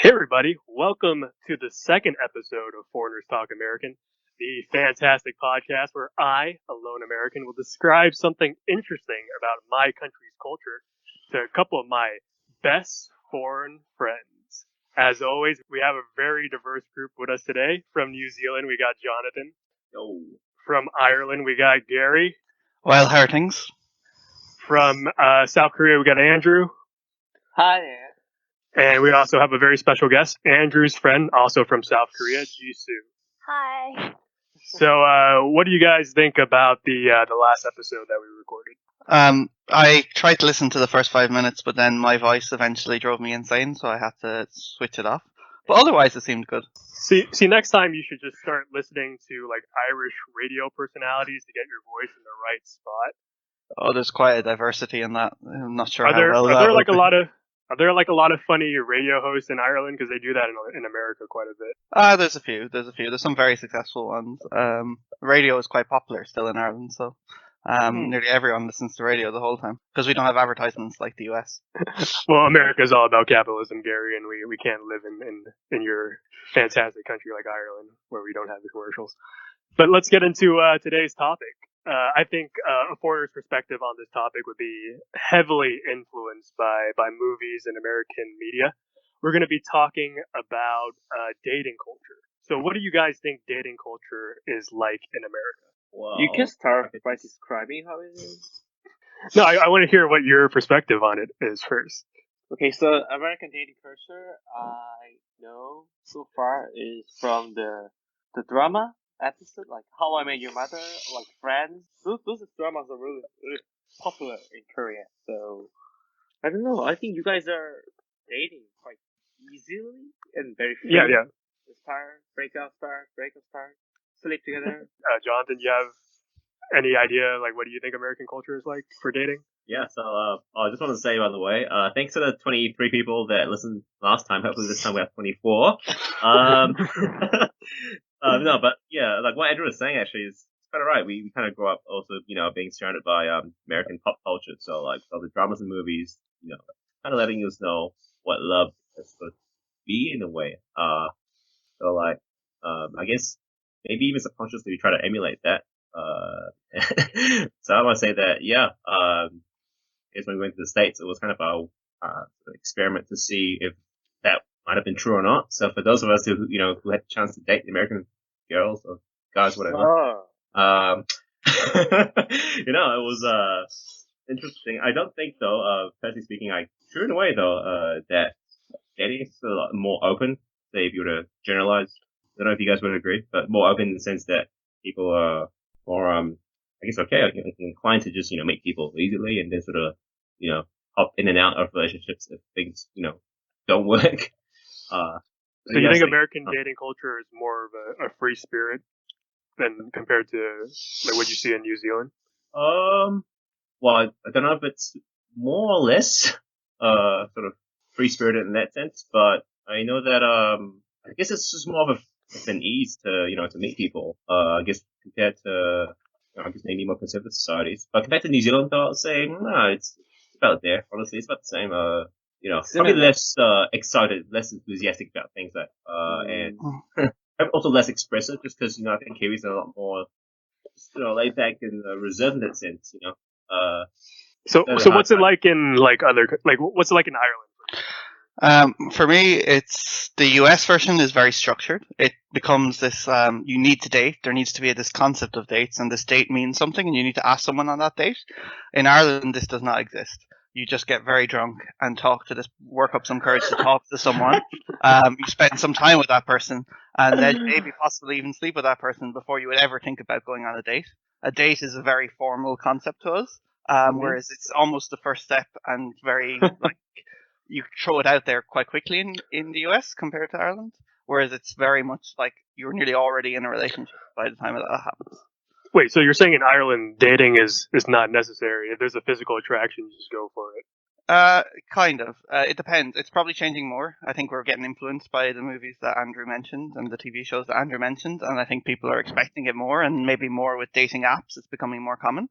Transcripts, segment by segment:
Hey everybody, welcome to the second episode of Foreigners Talk American, the fantastic podcast where I, a lone American, will describe something interesting about my country's culture to a couple of my best foreign friends. As always, we have a very diverse group with us today. From New Zealand, we got Jonathan. Yo. From Ireland, we got Gary. Wild Hartings. From South Korea, we got Andrew. Hi there. And we also have a very special guest, Andrew's friend, also from South Korea, Jisoo. Hi. So, what do you guys think about the last episode that we recorded? I tried to listen to the first 5 minutes, but then my voice eventually drove me insane, so I had to switch it off. But otherwise, it seemed good. See, next time you should just start listening to like Irish radio personalities to get your voice in the right spot. Oh, there's quite a diversity in that. I'm not sure Are how there well are that there would like a be. lot of Are there like a lot of funny radio hosts in Ireland? Because they do that in America quite a bit. There's a few. There's some very successful ones. Radio is quite popular still in Ireland, so nearly everyone listens to radio the whole time because we don't have advertisements like the US. Well, America is all about capitalism, Gary, and we can't live in your fantastic country like Ireland where we don't have the commercials. But let's get into today's topic. I think a foreigner's perspective on this topic would be heavily influenced by movies and American media. We're going to be talking about dating culture. So what do you guys think dating culture is like in America? Wow. You can start by describing how it is. No, I want to hear what your perspective on it is first. Okay, so American dating culture, I know so far is from the drama episode, like How I Met Your Mother, like Friends. Those dramas are really popular in Korea. So I don't know. I think you guys are dating quite easily and very free. Yeah. Break up, sleep together. Jonathan, you have any idea, like, what do you think American culture is like for dating? Yeah, so I just want to say, by the way, thanks to the 23 people that listened last time. Hopefully this time we have 24. No, but yeah, like what Andrew was saying actually is kind of right. We kind of grow up also, being surrounded by American pop culture. So like all the dramas and movies, kind of letting us know what love is supposed to be in a way. So like, I guess maybe even subconsciously we try to emulate that. So I want to say that, yeah, I guess when we went to the States, it was kind of a experiment to see if that might have been true or not. So for those of us who had the chance to date the American girls or guys, whatever, it was interesting. I don't think though, personally speaking, true in a way though, that dating is a lot more open. Say if you were to generalize, I don't know if you guys would agree, but more open in the sense that people are more, I guess, inclined to just, meet people easily and then sort of, hop in and out of relationships if things, don't work. So you think American dating culture is more of a free spirit than compared to like what you see in New Zealand? Well, I don't know if it's more or less, sort of free spirited in that sense, but I know that, I guess it's just more of an ease to, to meet people, I guess compared to, I guess maybe more conservative societies. But compared to New Zealand, though, I'll say, no, it's about there. Honestly, it's about the same. Probably less excited, less enthusiastic about things and also less expressive, just because I think Kiwis are a lot more, laid back and reserved in that sense. So what's it like in what's it like in Ireland? For me, it's the US version is very structured. It becomes this, you need to date. There needs to be this concept of dates, and this date means something, and you need to ask someone on that date. In Ireland, this does not exist. You just get very drunk and work up some courage to talk to someone. You spend some time with that person, and then maybe possibly even sleep with that person before you would ever think about going on a date. A date is a very formal concept to us, whereas it's almost the first step and very, you throw it out there quite quickly in the US compared to Ireland, whereas it's very much like you're nearly already in a relationship by the time that happens. Wait, so you're saying in Ireland dating is not necessary? If there's a physical attraction, you just go for it? Kind of. It depends. It's probably changing more. I think we're getting influenced by the movies that Andrew mentioned and the TV shows that Andrew mentioned, and I think people are expecting it more, and maybe more with dating apps. It's becoming more common.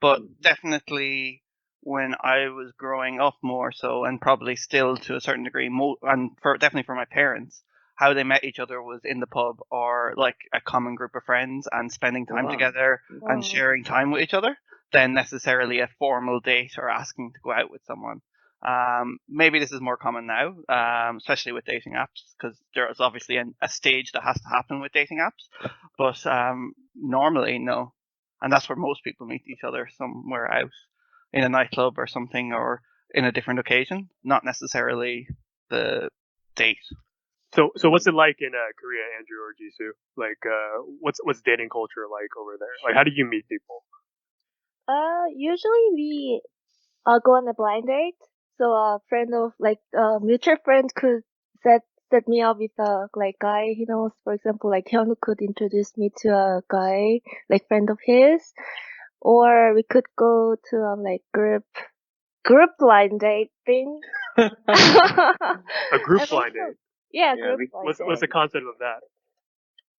But definitely, when I was growing up more so, and probably still to a certain degree, and definitely for my parents, how they met each other was in the pub or like a common group of friends and spending time Wow. together Wow. and sharing time with each other than necessarily a formal date or asking to go out with someone. Maybe this is more common now, especially with dating apps, because there is obviously a stage that has to happen with dating apps. But normally, no. And that's where most people meet each other, somewhere out in a nightclub or something, or in a different occasion, not necessarily the date. So what's it like in Korea, Andrew or Jisoo? Like, what's dating culture like over there? Like, how do you meet people? Usually we go on a blind date. So a friend of mutual friend could set me up with a like guy he knows. For example, like Hyunwoo could introduce me to a guy like friend of his, or we could go to like group blind date thing. A group And blind also- date. Yeah, Yeah, group we- blind What's the date. concept of that?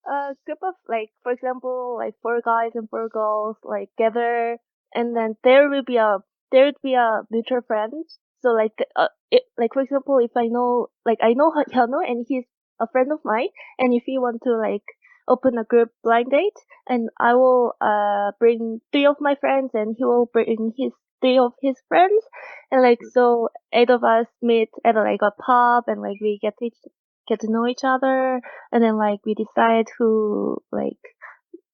A group of like, for example, like 4 guys and 4 girls like gather, and then there would be a mutual friend. So like like for example, if I know Hyunwoo and he's a friend of mine, and if he want to like open a group blind date, and I will bring 3 of my friends, and he will bring his 3 of his friends, and like so 8 of us meet at like a pub, and like we get to know each other, and then like we decide who like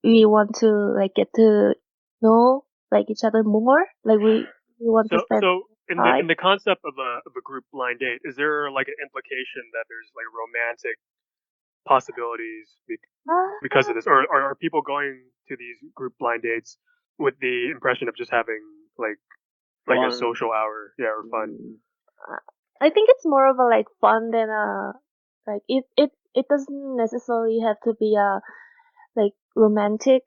we want to like get to know like each other more. Like we want to spend So in time. the concept of a group blind date, is there like an implication that there's like romantic possibilities because of this, or are people going to these group blind dates with the impression of just having like a Fun. social hour, yeah, or fun? I think it's more of a like fun than a like it doesn't necessarily have to be a like romantic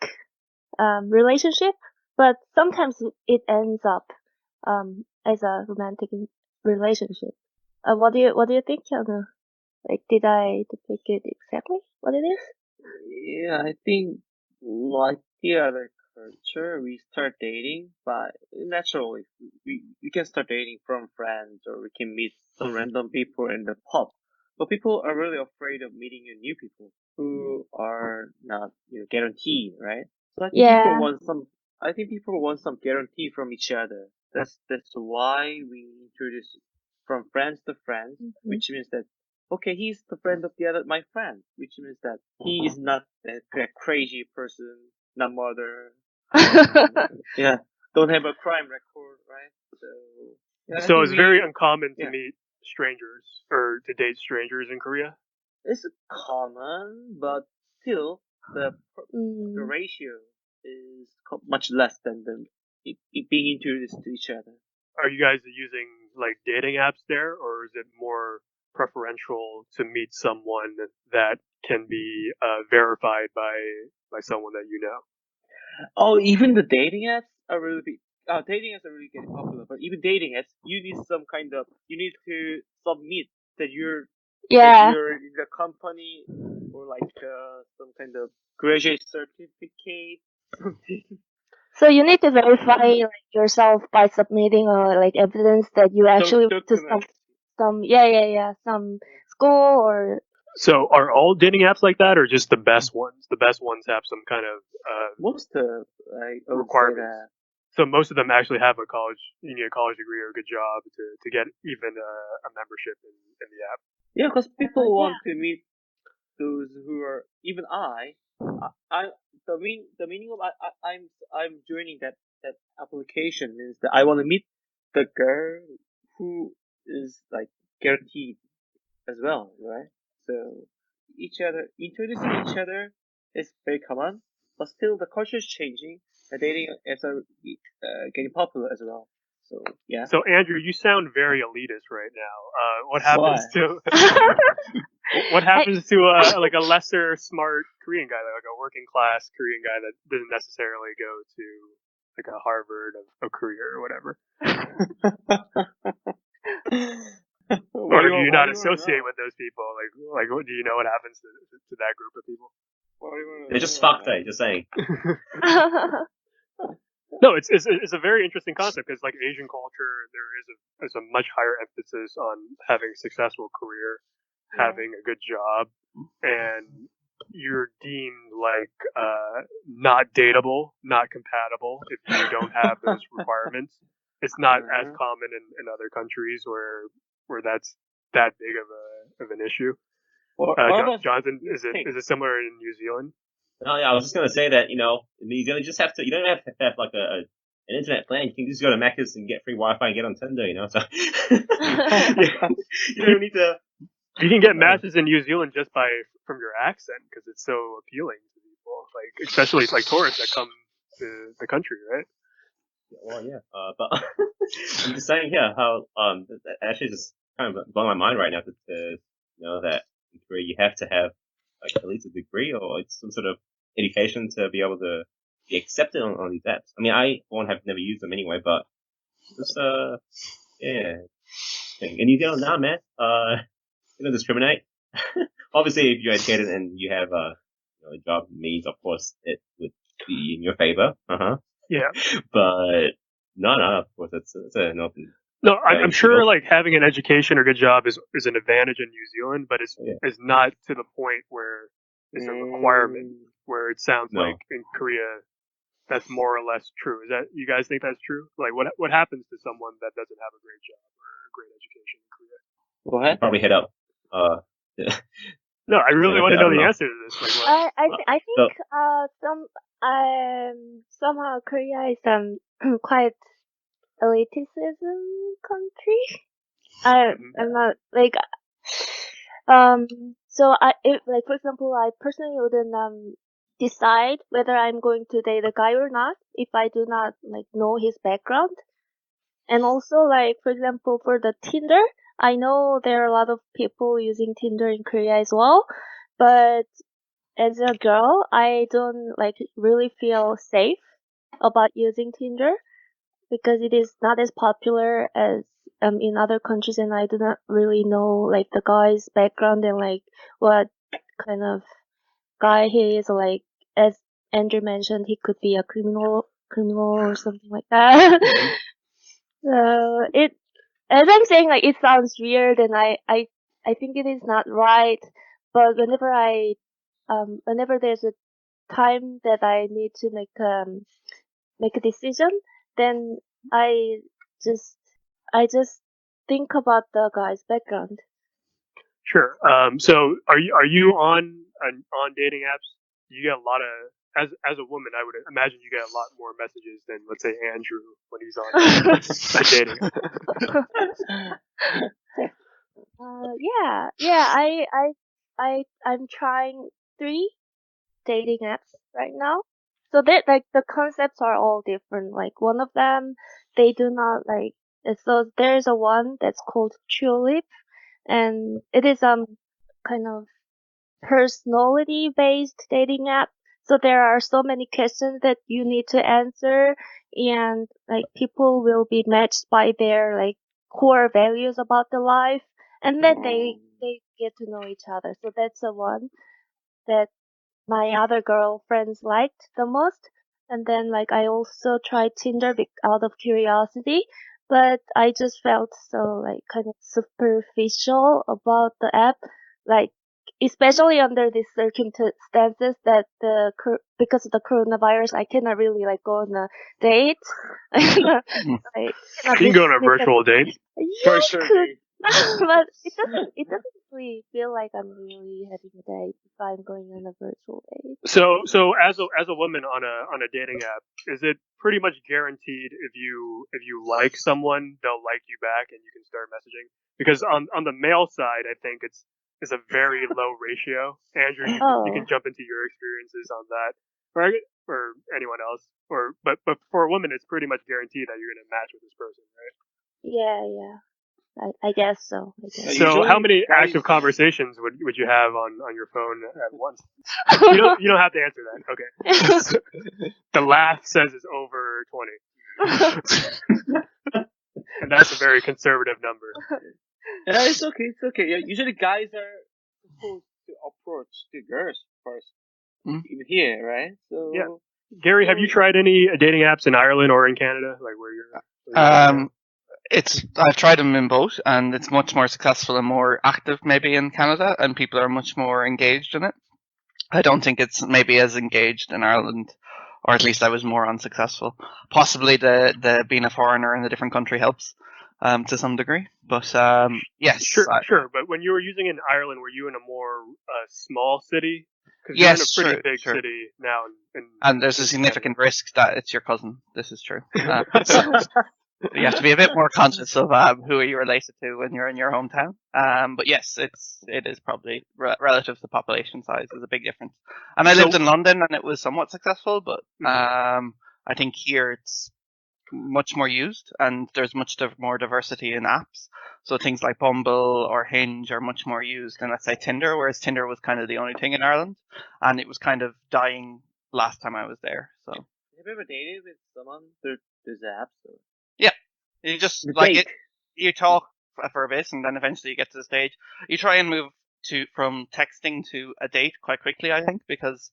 relationship, but sometimes it ends up as a romantic relationship. What do you think, Hyunwoo? Like, did I depict it exactly what it is? Yeah, I think like the other culture, we start dating, but naturally, we can start dating from friends, or we can meet some random people in the pub. But people are really afraid of meeting new people who are not, guaranteed, right? So I think Yeah. people want some. I think people want some guarantee from each other. That's why we introduce from friends to friends, which means that okay, he's the friend of the other my friend, which means that he is not a crazy person, not murder, yeah, don't have a crime record, right? So yeah, I So think it's very we uncommon to yeah. meet strangers or to date strangers in Korea. it's common, but still the Mm. ratio is much less than it being introduced to each other. Are you guys using like dating apps there, or is it more preferential to meet someone that can be verified by someone that you know? Oh, even the dating apps are really dating apps are really getting popular. But even dating apps, you need to submit that you're Yeah. in the company, or like some kind of graduate certificate, something. So you need to verify like yourself by submitting like evidence that you actually went to Documents. some some school or So are all dating apps like that, or just the best ones? The best ones have some kind of Most I would say requirements. that. So most of them actually have you need a college degree or a good job to get even a membership in the app. Yeah, because people yeah. want to meet those who are even the meaning of I'm joining that application means that I want to meet the girl who is like guaranteed as well, right? So introducing each other is very common, but still the culture is changing. The dating apps are getting popular as well. So yeah. So Andrew, you sound very elitist right now. What Why? happens to what happens to like a lesser smart Korean guy, like a working class Korean guy that doesn't necessarily go to like a Harvard of Korea or whatever? Or do you not associate with those people? Like what do you know what happens to that group of people? They're just fucked, just saying. No, it's a very interesting concept because like Asian culture, there's a much higher emphasis on having a successful career, having a good job, and you're deemed like not dateable, not compatible if you don't have those requirements. It's not as common in other countries where that's that big of an issue. Jonathan, is it similar in New Zealand? Oh yeah, I was just gonna say that you're gonna just have to. You don't have to have like an internet plan. You can just go to Macca's and get free Wi-Fi and get on Tinder. So you don't need to. You can get matches in New Zealand just from your accent because it's so appealing to people, like especially like tourists that come to the country, right? Well, yeah, but I'm just saying, how that actually just kind of blowing my mind right now to know that in Korea you have to have like at least a degree or it's some sort of education to be able to be accepted on these apps. I mean, I won't have never used them anyway, but just yeah. Thing. And you go, nah, man, you don't discriminate. Obviously, if you're educated and you have a job means, of course, it would be in your favor. Yeah. But no, of course, it's an open. No, I'm sure like having an education or good job is an advantage in New Zealand, but it's not to the point where it's a requirement. Where it sounds like in Korea, that's more or less true. Is that you guys think that's true? Like, what happens to someone that doesn't have a great job or a great education in Korea? Go ahead. Probably hit up. No, I really want to know the answer to this. Like, what? I think somehow Korea is quite elitism country. I'm not like so like for example I personally wouldn't decide whether I'm going to date a guy or not if I do not like know his background. And also like for example for the Tinder, I know there are a lot of people using Tinder in Korea as well, but as a girl I don't like really feel safe about using Tinder because it is not as popular as in other countries, and I do not really know like the guy's background and like what kind of guy he is. Like as Andrew mentioned, he could be a criminal or something like that. So it, as I'm saying, like it sounds weird, and I think it is not right. But whenever there's a time that I need to make a decision, then I just think about the guy's background. Sure. So are you on dating apps? You get a lot of as a woman, I would imagine you get a lot more messages than let's say Andrew when he's on dating. I'm trying 3 dating apps right now. So that like the concepts are all different. Like one of them, they do not like. So there's a one that's called Tulip, and it is kind of personality based dating app. So there are so many questions that you need to answer, and like people will be matched by their like core values about the life, and then they get to know each other. So that's the one that my other girlfriends liked the most. And then like I also tried Tinder out of curiosity, but I just felt so like kind of superficial about the app, like especially under these circumstances that because of the coronavirus, I cannot really like go on a date. Like, you can go on a virtual date. Yeah, but it doesn't really feel like I'm really having a date if I'm going on a virtual date. So as a woman on a dating app, is it pretty much guaranteed if you like someone, they'll like you back and you can start messaging? Because on the male side, I think it's a very low ratio. Andrew, you can jump into your experiences on that, or anyone else, but for a woman, it's pretty much guaranteed that you're gonna match with this person, right? Yeah. I guess so. So how many active conversations would you have on your phone at once? You don't have to answer that. Okay. The laugh says it's over 20. And that's a very conservative number. Yeah, it's okay. Yeah, usually guys are supposed to approach the girls first. Even here, right? So yeah. Gary, have you tried any dating apps in Ireland or in Canada, like where you're living now? I've tried them in both, and it's much more successful and more active maybe in Canada, and people are much more engaged in it. I don't think it's maybe as engaged in Ireland, or at least I was more unsuccessful. Possibly the being a foreigner in a different country helps to some degree, but yes, Sure. But when you were using it in Ireland, were you in a more small city? Because you're in a yes, pretty true, big true. city now. And there's a significant risk that it's your cousin. This is true. So you have to be a bit more conscious of who you're related to when you're in your hometown. But yes, it is probably relative to population size is a big difference. And I lived in London and it was somewhat successful, but I think here it's much more used and there's much more diversity in apps. So things like Bumble or Hinge are much more used than let's say Tinder, whereas Tinder was kind of the only thing in Ireland, and it was kind of dying last time I was there. So Have you ever dated with someone through these apps? Or? yeah, you just The like date. it. You talk for a bit, and then eventually you get to the stage. You try and move from texting to a date quite quickly, I think, because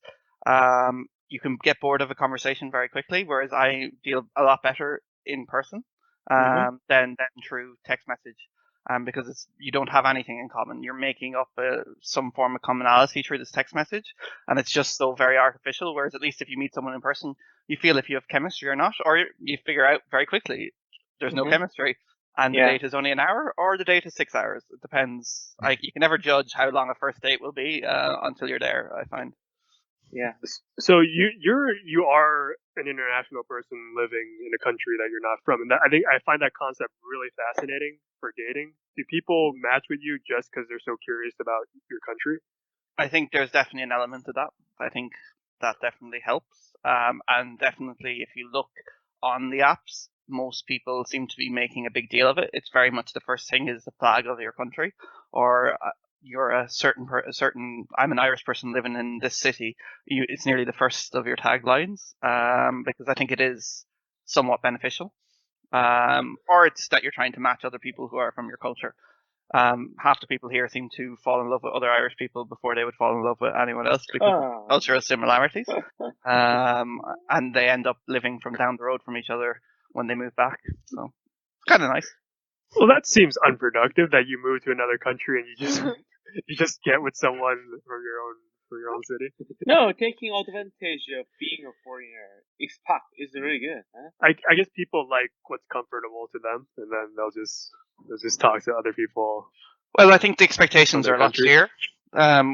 you can get bored of a conversation very quickly. Whereas I deal a lot better in person than through text message. Because you don't have anything in common. You're making up some form of commonality through this text message, and it's just so very artificial. Whereas at least if you meet someone in person, you feel if you have chemistry or not, or you figure out very quickly there's no chemistry, and the date is only an hour, or the date is 6 hours. It depends. Like you can never judge how long a first date will be until you're there. I find. Yeah. So you are an international person living in a country that you're not from, and I find that concept really fascinating for dating. Do people match with you just because they're so curious about your country? I think there's definitely an element to that. I think that definitely helps. And definitely, if you look on the apps, most people seem to be making a big deal of it. It's very much the first thing is the flag of your country, or you're a certain. I'm an Irish person living in this city. It's nearly the first of your taglines, because I think it is somewhat beneficial. Or it's that you're trying to match other people who are from your culture. Half the people here seem to fall in love with other Irish people before they would fall in love with anyone else because of cultural similarities. And they end up living from down the road from each other when they move back. So it's kind of nice. Well, that seems unproductive that you move to another country and you just get with someone from your own city. No, taking advantage of being a foreigner is really good. Huh? I guess people like what's comfortable to them, and then they'll just talk to other people. Well, I think the expectations are a lot country. clearer.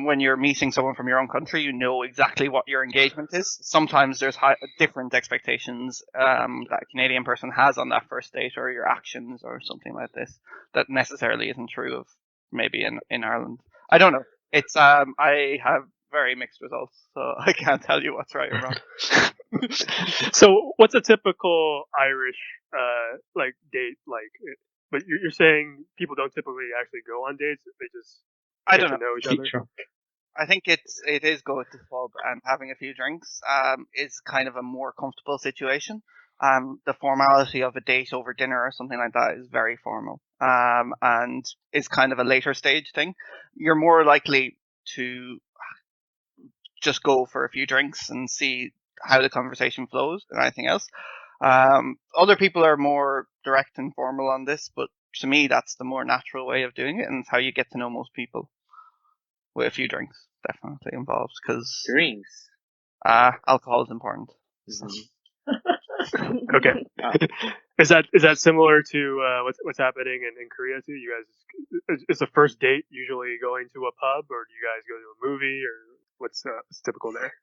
When you're meeting someone from your own country, you know exactly what your engagement is. Sometimes there's different expectations that a Canadian person has on that first date, or your actions, or something like this. That necessarily isn't true of maybe in Ireland. I don't know. It's I have very mixed results, so I can't tell you what's right or wrong. So, what's a typical Irish like date like? But you're saying people don't typically actually go on dates; they just get to know each other. I think it is going to the pub and having a few drinks is kind of a more comfortable situation. The formality of a date over dinner or something like that is very formal, and is kind of a later stage thing. You're more likely to just go for a few drinks and see how the conversation flows than anything else. Other people are more direct and formal on this, but to me, that's the more natural way of doing it, and it's how you get to know most people. With a few drinks, definitely involved, because Drinks. alcohol is important. Okay. Is that similar to what's happening in Korea too? You guys, is the first date usually going to a pub, or do you guys go to a movie, or what's typical there?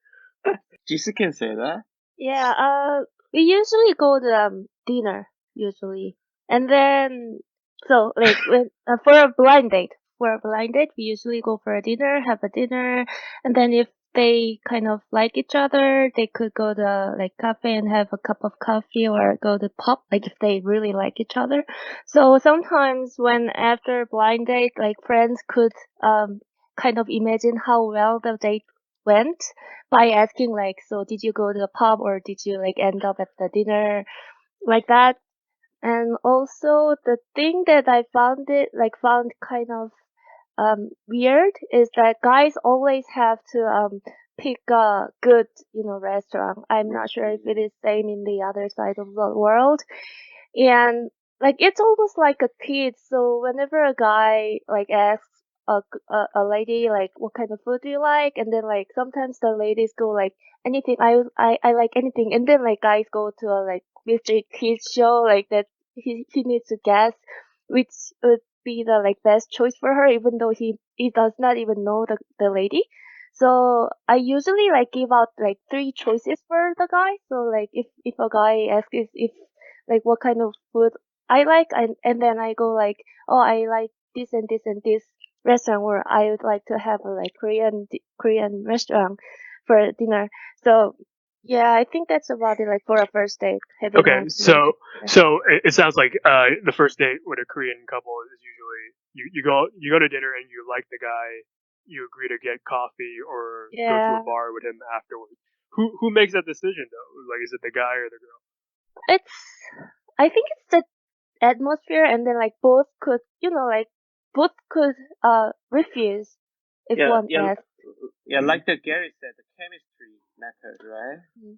Jisoo can say that. Yeah, we usually go to dinner usually, and then so like for a blind date, we usually go for a dinner, have a dinner, and then if they kind of like each other, they could go to like cafe and have a cup of coffee or go to pub, like if they really like each other. So sometimes when after blind date, like friends could kind of imagine how well the date went by asking like, so did you go to the pub or did you like end up at the dinner like that? And also the thing that I found kind of weird is that guys always have to pick a good, restaurant. I'm not sure if it is same in the other side of the world. And like it's almost like a kid. So whenever a guy like asks a lady like what kind of food do you like, and then like sometimes the ladies go like anything. I like anything, and then like guys go to a like mystery quiz show like that. He needs to guess which would be the like best choice for her, even though he does not even know the lady. So I usually like give out like three choices for the guy. So like if a guy asks if like what kind of food I like, and then I go like, oh, I like this and this and this restaurant, or I would like to have a like Korean restaurant for dinner. So yeah, I think that's about it. Like for a first date, having Okay, a so it sounds like the first date with a Korean couple is usually you go to dinner and you like the guy, you agree to get coffee or go to a yeah, bar with him afterwards. Who makes that decision though? Like, is it the guy or the girl? it's I think it's the atmosphere, and then like both could like both could refuse if Yeah, one yeah, asks. yeah. Like the Gary said, the chemistry method, right? Mm.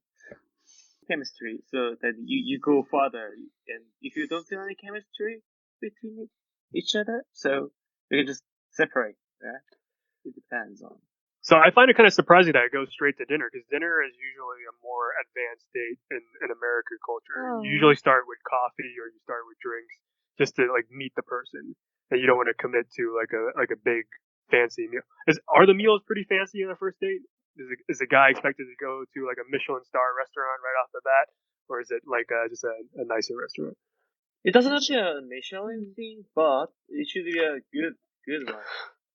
Chemistry. So that you go further, and if you don't feel any chemistry between each other, so you can just separate. Right? It depends on. So I find it kind of surprising that it goes straight to dinner because dinner is usually a more advanced date in American culture. You Oh. usually start with coffee or you start with drinks just to like meet the person, and you don't want to commit to like a big fancy meal. Are the meals pretty fancy on a first date? Is a guy expected to go to like a Michelin star restaurant right off the bat, or is it like just a nicer restaurant? It doesn't have to be a Michelin Mm. thing, but it should be a good one.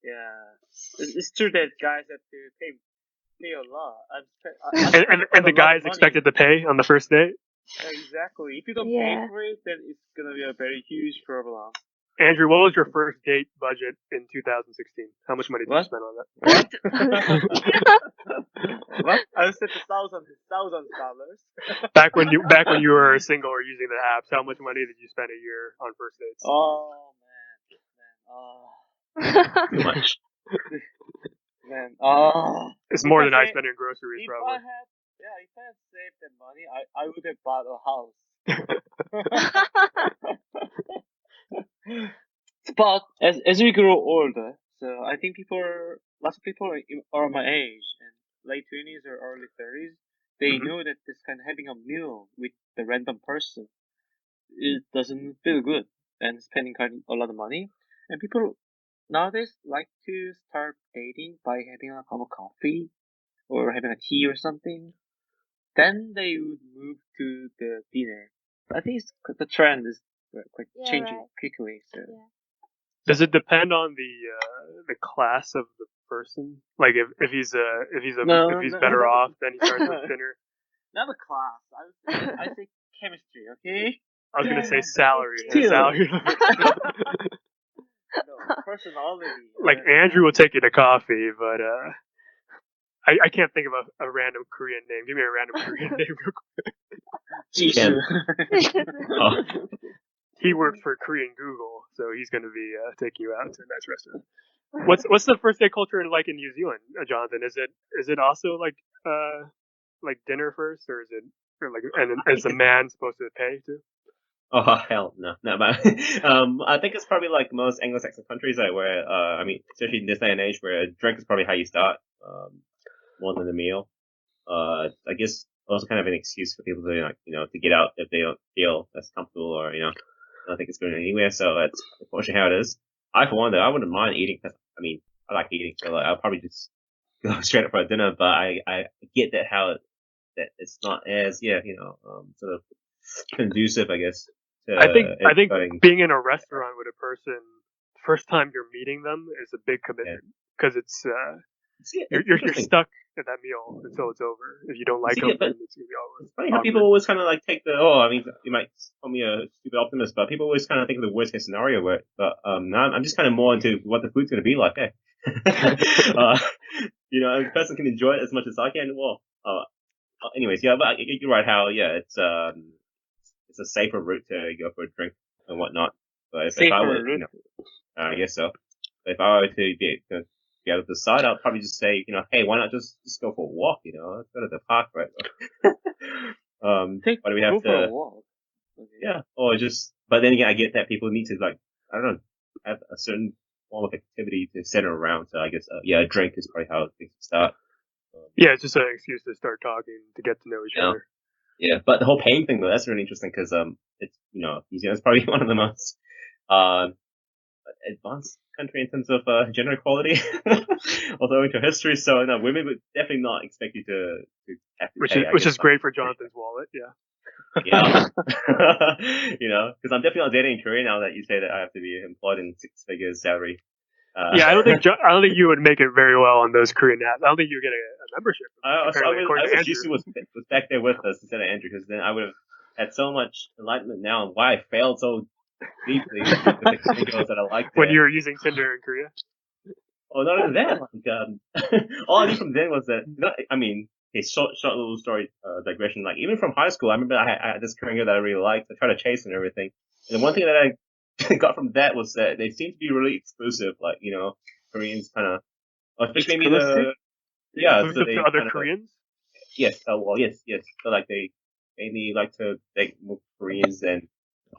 Yeah, it's true that guys have to pay a lot. I spent And quite a the lot guy of is money. expected to pay on the first date. Exactly. If you don't pay Yeah. for it, then it's gonna be a very huge problem. Andrew, what was your first date budget in 2016? How much money did you What? spend on that? What? What? I said the thousands dollars. Back when you were single or using the apps, how much money did you spend a year on first dates? Oh man. Too much. Man. Oh. It's If more I than I say- spend in groceries, If probably. if I had saved that money, I would have bought a house. But as we grow older, so I think lots of people are my age and late 20s or early 30s. They Mhm. know that this kind of having a meal with the random person, it doesn't feel good, and spending kind of a lot of money. And people nowadays like to start dating by having a cup of coffee or having a tea or something. Then they would move to the dinner. I think the trend is quite Yeah, changing right. quickly. So Yeah. Does it depend on the class of the person? Like if he's no, if he's no, better off, then he starts with dinner. not a class. I say chemistry. Okay. I was gonna say Yeah, salary. still. Salary. No, personality. Like Andrew will take you to coffee, but I can't think of a random Korean name. Give me a random Korean name real quick. Jisoo. Oh, He works for Korean Google, so he's going to be taking you out to a nice restaurant. What's the first day culture like in New Zealand, Jonathan? Is it also like dinner first, or is it or like and is the man supposed to pay too? oh hell no, no. But I think it's probably like most Anglo-Saxon countries, like where I mean, especially in this day and age, where a drink is probably how you start, more than a meal. I guess also kind of an excuse for people to like to get out if they don't feel as comfortable or don't think it's going anywhere. So that's unfortunately how it is. I for one though, I wouldn't mind eating because I mean I like eating, so like, I'll probably just go straight up for a dinner. But I get that it's not as sort of conducive, I guess. To I think going, being in a restaurant with a person first time you're meeting them is a big commitment because it's see, you're it's you're interesting. stuck at that meal until it's over. If you don't like See, them, but then it's gonna be over. it's funny how people always kind of like take I mean, you might call me a stupid optimist, but people always kind of think of the worst case scenario where, but now I'm just kind of more into what the food's going to be like. Eh? If the person can enjoy it as much as I can. Well, anyways, yeah, but you're right. How it's a safer route to go for a drink and whatnot. But if I Safer were, route. I guess so. If I were to be be able to decide, I'll probably just say, hey, why not just go for a walk? Let's go to the park, right? Why do we have Go for a to? walk. Okay. Yeah, or just. But then again, I get that people need to I don't know, have a certain form of activity to center around. So I guess, a drink is probably how things start. Yeah, it's just an excuse to start talking, to get to know each other. Yeah, but the whole paying thing though, that's really interesting because it's New Zealand's probably one of the most advanced country in terms of gender equality, although into history. So no, women would definitely not expect you to have to pay. Which is great for Jonathan's wallet. Yeah. Yeah, because I'm definitely not dating in Korea now that you say that I have to be employed in 6 figures salary. Yeah, I don't think you would make it very well on those Korean apps. I don't think you would get a membership. I According to wish Andrew. Jisoo was back there with us instead of Andrew, because then I would have had so much enlightenment now on why I failed so deeply with the Korean girls that I liked. When you were using Tinder in Korea. Oh, not only that, all I knew from then was that, a short little story, digression, even from high school, I remember I had this Korean girl that I really liked. I tried to chase and everything. And the one thing that I got from that was that they seem to be really exclusive, Koreans kind of, especially maybe Exclusive to other Koreans? Yes, yes. So, they mainly like to date more Koreans than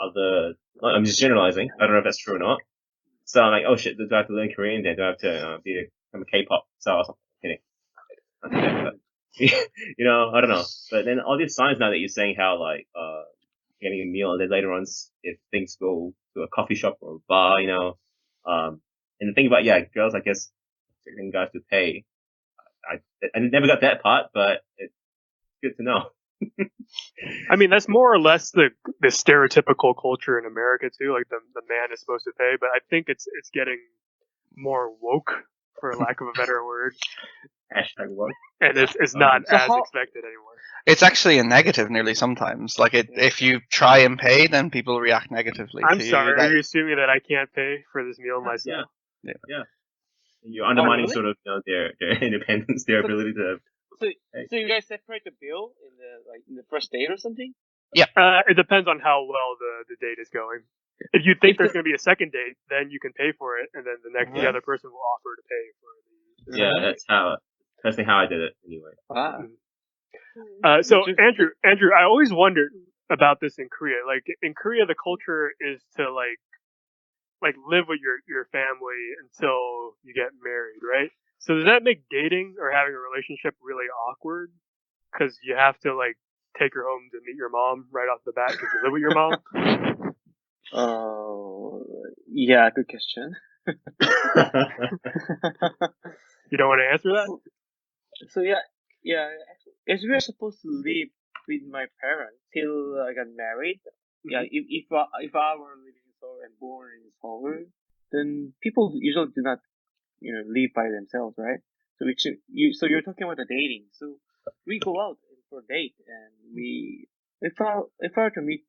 other, I'm just generalizing. I don't know if that's true or not. So I'm like, oh shit, do I have to learn Korean then? Do I have to become a K-pop star or something? Kidding. I don't know. But then all these signs now that you're saying how getting a meal and then later on if things go to a coffee shop or a bar, and the thing about girls, I guess, expecting guys to pay. I never got that part, but it's good to know. I mean, that's more or less the stereotypical culture in America too. Like the man is supposed to pay, but I think it's getting more woke, for lack of a better word. Hashtag woke. And it's not as expected anymore. It's actually a negative nearly sometimes. If you try and pay, then people react negatively. I'm to sorry, you. are you assuming that I can't pay for this meal myself? Yeah. You're undermining sort of their independence, their ability to. So you guys separate the bill in the first date or something? Yeah. It depends on how well the date is going. If you think there's going to be a second date, then you can pay for it, and then the other person will offer to pay for the. Yeah, that's personally how I did it anyway. So Andrew, I always wondered about this in Korea. Like in Korea, the culture is to live with your family until you get married, right? So does that make dating or having a relationship really awkward? Because you have to take her home to meet your mom right off the bat because you live with your mom. Oh, yeah, good question. You don't want to answer that? So yeah. As we were supposed to live with my parents till I got married. Mm-hmm. Yeah, if I were living in Seoul and born in Seoul, then people usually do not live by themselves, right? So so you're talking about the dating. So we go out for a date, and if I were to meet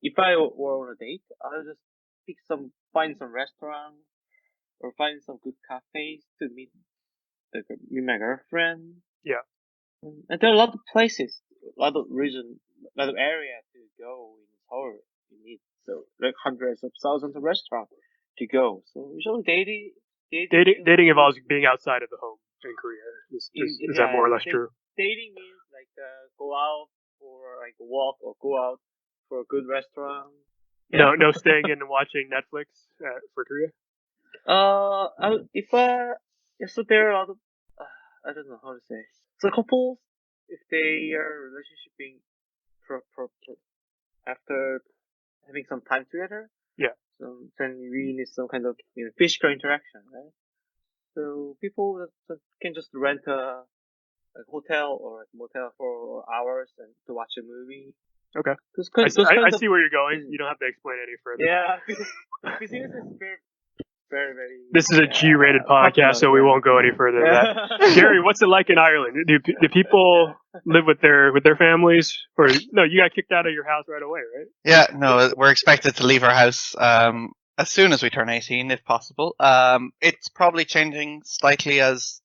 if I were on a date, I'll just find some restaurant or find some good cafes to meet my girlfriend. Yeah. And there are a lot of places, a lot of area to go in Seoul. You need hundreds of thousands of restaurants to go. So usually dating involves being outside of the home in Korea. Is that more or less true? Dating means go out for a walk or go out for a good restaurant. Yeah. No staying in and watching Netflix for Korea. So there are a lot of I don't know how to say. So couples, if they are relationshiping after having some time together, so then we need some kind of physical interaction, right? So people can just rent a hotel or a motel for hours and to watch a movie. Okay. I see where you're going. You don't have to explain any further. Yeah, because this is very, very, very. This is a G-rated podcast, so we won't go any further than that. Gary, what's it like in Ireland? Do people live with their families, or no? You got kicked out of your house right away, right? Yeah, no, we're expected to leave our house as soon as we turn 18, if possible. It's probably changing slightly as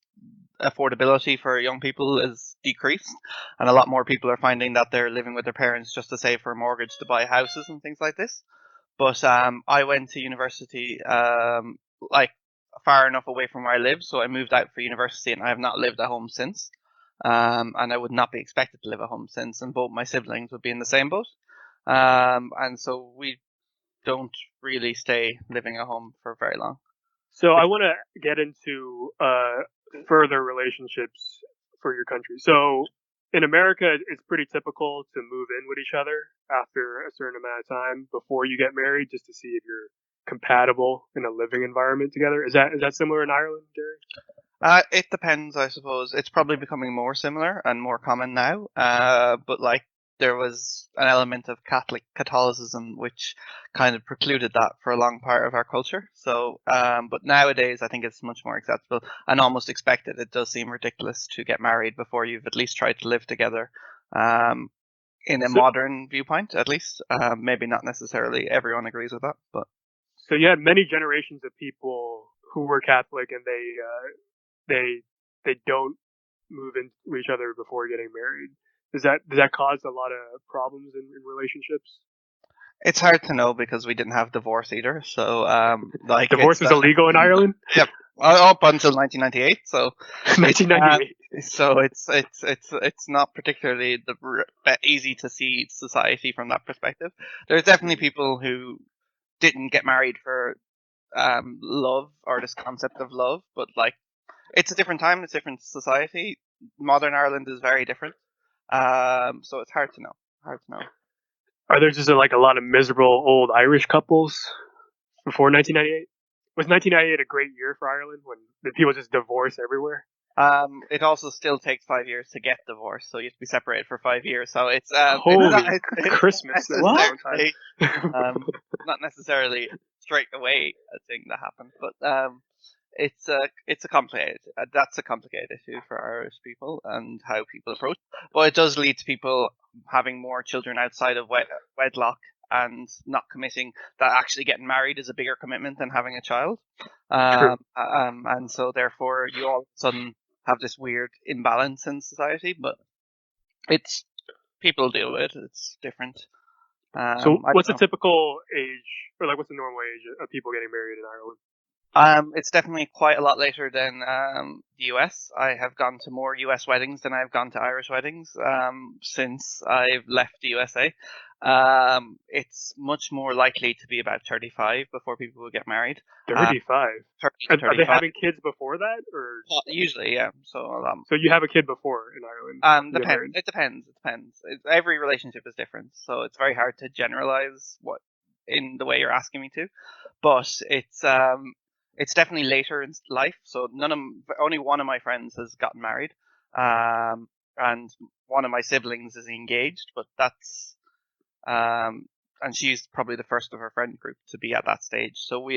affordability for young people is decreased, and a lot more people are finding that they're living with their parents just to save for a mortgage to buy houses and things like this. But I went to university far enough away from where I live, so I moved out for university, and I have not lived at home since. And I would not be expected to live at home since, and both my siblings would be in the same boat. And so we don't really stay living at home for very long. So I want to get into further relationships for your country. So in America, it's pretty typical to move in with each other after a certain amount of time before you get married, just to see if you're compatible in a living environment together. Is that similar in Ireland, Gary? It depends, I suppose. It's probably becoming more similar and more common now. But like there was an element of Catholicism which kind of precluded that for a long part of our culture. So, but nowadays I think it's much more acceptable and almost expected. It does seem ridiculous to get married before you've at least tried to live together. In a modern viewpoint, at least. Maybe not necessarily everyone agrees with that, but. So you had many generations of people who were Catholic, and they don't move into each other before getting married. Does that cause a lot of problems in relationships? It's hard to know because we didn't have divorce either. So like divorce was illegal in Ireland. Yep, up until 1998. So 1998. So it's not particularly easy to see society from that perspective. There's definitely people who didn't get married for love or this concept of love, but like it's a different time, it's a different society. Modern Ireland is very different, so it's hard to know. Are there just like a lot of miserable old Irish couples before 1998? Was 1998 a great year for Ireland when the people just divorce everywhere? It also still takes 5 years to get divorced, so you have to be separated for 5 years. So it's holy Christmas. Not necessarily straight away a thing that happens, but it's a complicated. That's a complicated issue for Irish people and how people approach. But it does lead to people having more children outside of wedlock and not committing. That actually getting married is a bigger commitment than having a child. And so therefore you all of a sudden have this weird imbalance in society. But it's people deal with it. It's different. So what's a typical age, or like what's the normal age of people getting married in Ireland? It's definitely quite a lot later than the US. I have gone to more US weddings than I've gone to Irish weddings since I've left the USA. It's much more likely to be about 35 before people will get married. 35? 30 Are they having kids before that, or usually, yeah. So you have a kid before in Ireland? It depends. Every relationship is different, so it's very hard to generalize what in the way you're asking me to. But it's definitely later in life. So only one of my friends has gotten married, and one of my siblings is engaged. But that's and she's probably the first of her friend group to be at that stage. So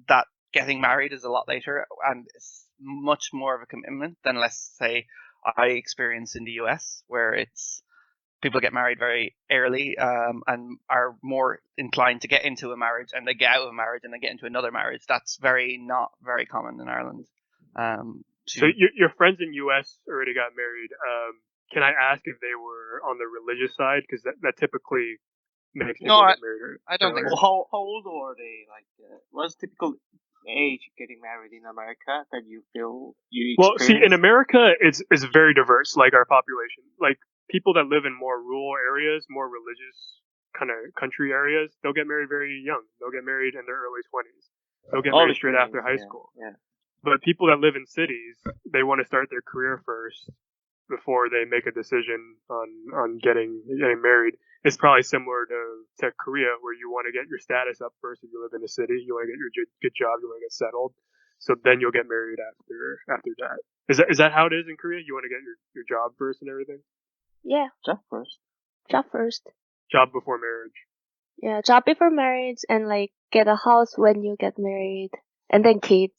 that getting married is a lot later, and it's much more of a commitment than, let's say, I experience in the US, where it's people get married very early and are more inclined to get into a marriage, and they get out of a marriage and they get into another marriage. That's not very common in Ireland. So your friends in US already got married. Can I ask if they were on the religious side? Because that typically makes people get married. I don't think so. How old were they? Like, what's typical age getting married in America that you feel you experience? Well, see, in America, it's very diverse, like our population. Like, people that live in more rural areas, more religious kind of country areas, they'll get married very young. They'll get married in their early 20s. They'll get married straight after high school. Yeah. But people that live in cities, they want to start their career first before they make a decision on getting married. It's probably similar to Korea, where you want to get your status up first if you live in a city. You want to get your good job. You want to get settled. So then you'll get married after that. Is that how it is in Korea? You want to get your job first and everything? Yeah. Job first. Job before marriage. Yeah, job before marriage, and like get a house when you get married, and then kids.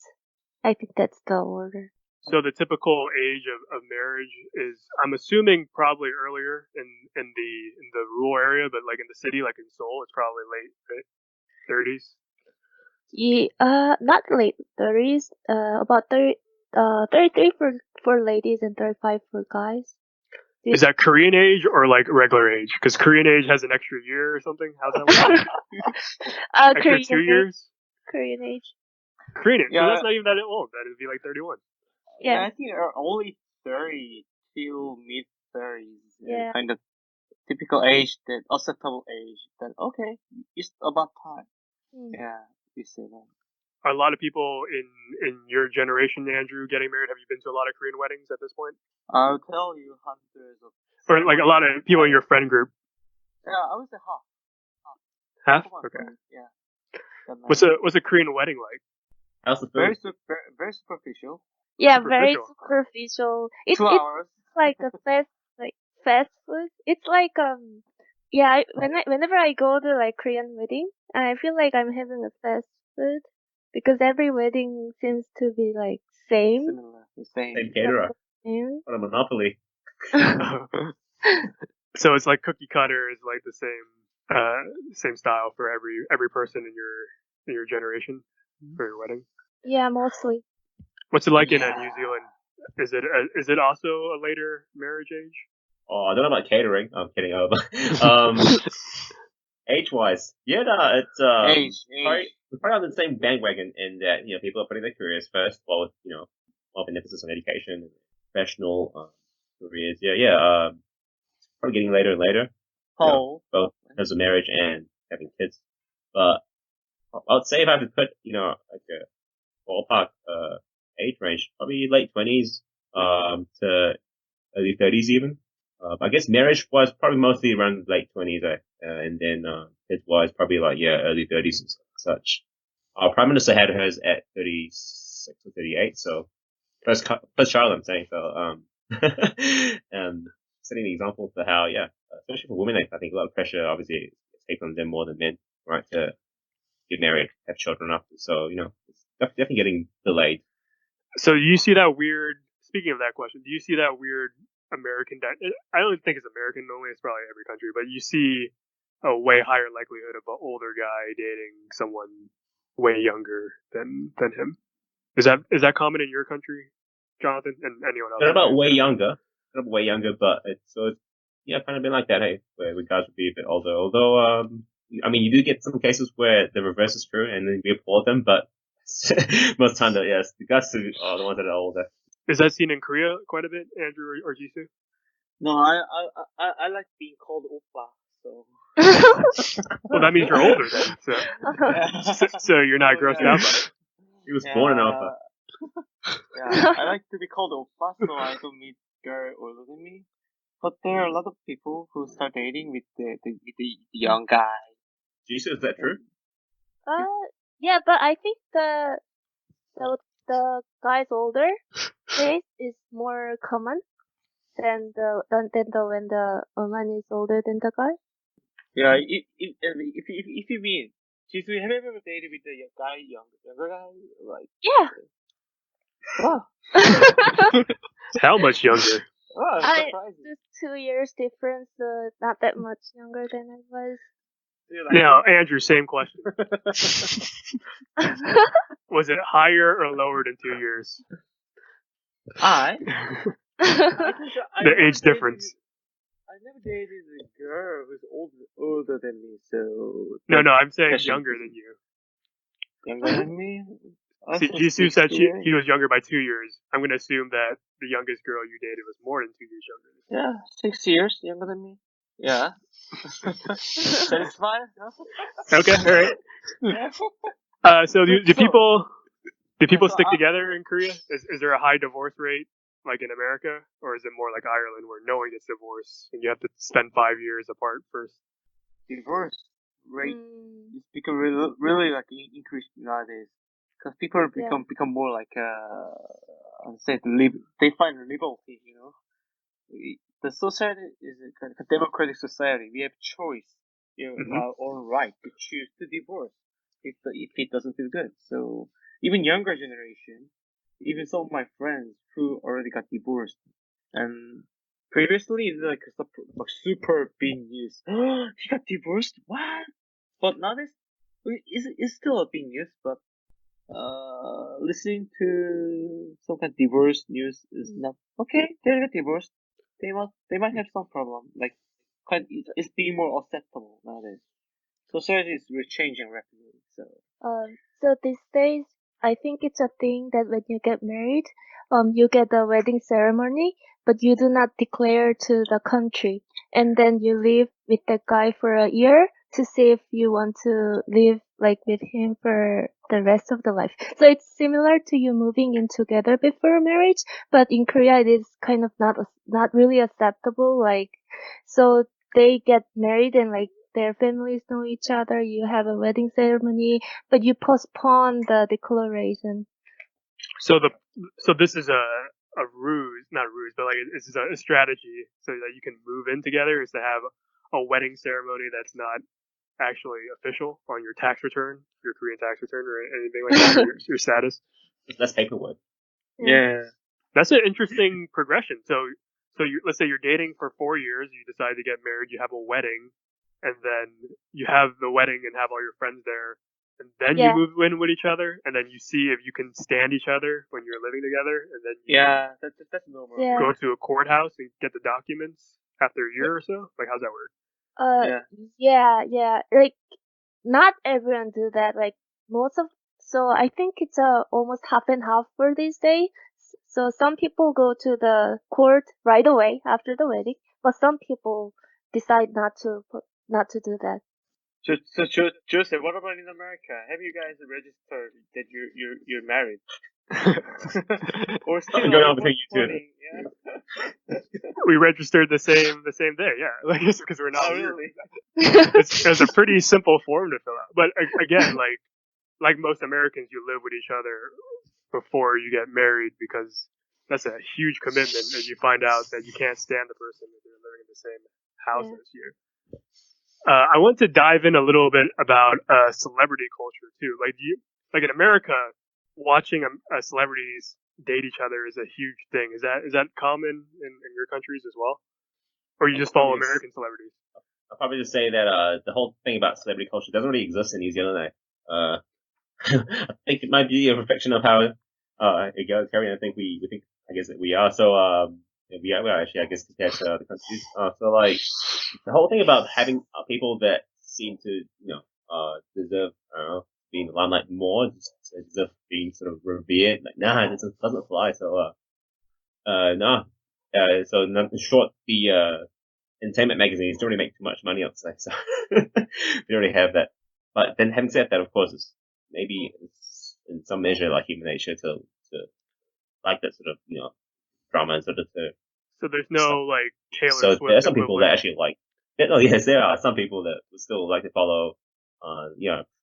I think that's the order. So the typical age of marriage is, I'm assuming, probably earlier in the rural area, but like in the city, like in Seoul, it's probably late, right? 30s. Yeah, not late 30s. About 33 for ladies and 35 for guys. Is that Korean age or like regular age? Because Korean age has an extra year or something. How's that work? Extra Korean 2 years? Korean age. Korean. So Yeah. that's not even that old. That would be like 31. Yeah. I think they're only 30 till mid 30s. Yeah. Kind of typical age, that acceptable age. Then okay, it's about time. Mm. Yeah, you say that. Are a lot of people in your generation, Andrew, getting married? Have you been to a lot of Korean weddings at this point? I'll tell you hundreds of. Or like a lot of people in your friend group? Yeah, I would say half. Half? Of my Okay. friends, yeah. got What's married. a Korean wedding like? How's the Very food? very superficial. Yeah, very Superficial. superficial. It's 2 hours. like a fast food. It's like yeah. Whenever I go to like Korean wedding, I feel like I'm having a fast food because every wedding seems to be like same. Similar, the same. Same caterer. Same. What a monopoly. So it's like cookie cutter is like the same style for every person in your generation for your wedding. Yeah, mostly. What's it like in Yeah. New Zealand? Is it also a later marriage age? Oh, I don't know about catering. I'm kidding. Age-wise, yeah, no, it's Age. we're probably on the same bandwagon in that people are putting their careers first, while with more of an emphasis on education and professional careers. Yeah. Probably getting later and later, Paul. both in terms of marriage and having kids. But I would say if I had to put like a ballpark age range, probably late 20s to early 30s even. I guess marriage was probably mostly around late 20s, and then kids wise probably like early 30s and such. Our prime minister had hers at 36 or 38, so first child I'm saying. So setting the example for how especially for women, I think a lot of pressure obviously takes on them more than men, right? To get married, have children after. So it's definitely getting delayed. So you see that weird. Speaking of that question, do you see that weird American? I don't think it's American only. It's probably every country, but you see a way higher likelihood of an older guy dating someone way younger than him. Is that common in your country, Jonathan, and anyone else? They're about way younger. But it's kind of been like that, hey, where guys would be a bit older. Although, I mean, you do get some cases where the reverse is true, and then we applaud them, but most time, yes, the guys are the ones that are older. Is that seen in Korea quite a bit, Andrew or Jisoo? No, I like being called oppa. So. Well, that means you're older then. So you're not grossed out by it. He was born in Alpha. Yeah, I like to be called oppa, so I don't meet girl older than me. But there are a lot of people who start dating with the young guy. Jesus, is that true? Yeah, but I think the guys older case is more common than when the woman is older than the guy. Yeah, if you mean, have you ever dated with the younger guy? Like, Yeah. Oh. How much younger? Oh, surprising. Just 2 years difference, so not that much younger than I was. Now, Andrew, same question. Was it higher or lower than 2 years? The age difference. I never dated a girl who's older than me, so. No, I'm saying younger than you. Younger than me? See, Jisoo said he was younger by 2 years. I'm going to assume that the youngest girl you dated was more than 2 years younger. Yeah, 6 years younger than me. Yeah. Satisfied? Okay, all right. So do people stick together in Korea? Is there a high divorce rate like in America, or is it more like Ireland where no one gets divorced and you have to spend 5 years apart first? Divorce rate is become really like increased nowadays because people become more like they find liberty. The society is a kind of a democratic society. We have choice, our own right to choose to divorce if it doesn't feel good. So even younger generation, even some of my friends who already got divorced, and previously it's like super big news. He got divorced? What? But nowadays it's still a big news, but listening to some kind of divorce news is not okay. They got divorced. They might have some problem. Like, it's being more acceptable nowadays. Society is changing rapidly. So. So these days, I think it's a thing that when you get married, you get the wedding ceremony, but you do not declare to the country, and then you live with that guy for a year to see if you want to live like with him for the rest of the life. So it's similar to you moving in together before marriage, but in Korea it is kind of not really acceptable. Like, so they get married and like their families know each other. You have a wedding ceremony, but you postpone the declaration. So this is a ruse, not a ruse, but like this is a strategy so that you can move in together is to have a wedding ceremony that's not actually official on your tax return, your Korean tax return, or anything like that, or your status. Less paperwork. Yeah. That's an interesting progression. So let's say you're dating for 4 years, you decide to get married, you have a wedding, and then you have the wedding and have all your friends there, and then you Yeah. move in with each other, and then you see if you can stand each other when you're living together, and then you Yeah, that's normal. Yeah. go to a courthouse and get the documents after a year or so. Like, how's that work? Yeah. Like, not everyone do that. Like, so I think it's almost half and half for these days. So some people go to the court right away after the wedding, but some people decide not to do that. So Joseph, what about in America? Have you guys registered that you're married? Or still Something going on between you two. postponing, yeah? We registered the same day. Yeah, like because we're not Oh, weird. really? It's a pretty simple form to fill out. But again, like most Americans, you live with each other before you get married because that's a huge commitment, and you find out that you can't stand the person if you're living in the same house Yeah. as you. I want to dive in a little bit about celebrity culture too. Like in America, watching celebrities date each other is a huge thing. Is that common in your countries as well, or you just follow American celebrities? I'll probably just say that the whole thing about celebrity culture doesn't really exist in New Zealand. I think it might be a reflection of how egalitarian I think we think I guess that we are. So we are actually I guess compared to other countries. So like the whole thing about having people that seem to deserve I don't know being in the limelight more, just deserve being sort of revered. Like nah, this doesn't fly. So no. So in short, the entertainment magazines don't really make too much money, I'd say. So we already have that. But then, having said that, of course, it's in some measure like human nature to like that sort of drama and sort of to. So there's no like Taylor So Swift there are some people that equivalent. actually like. No, yes, there are some people that would still like to follow,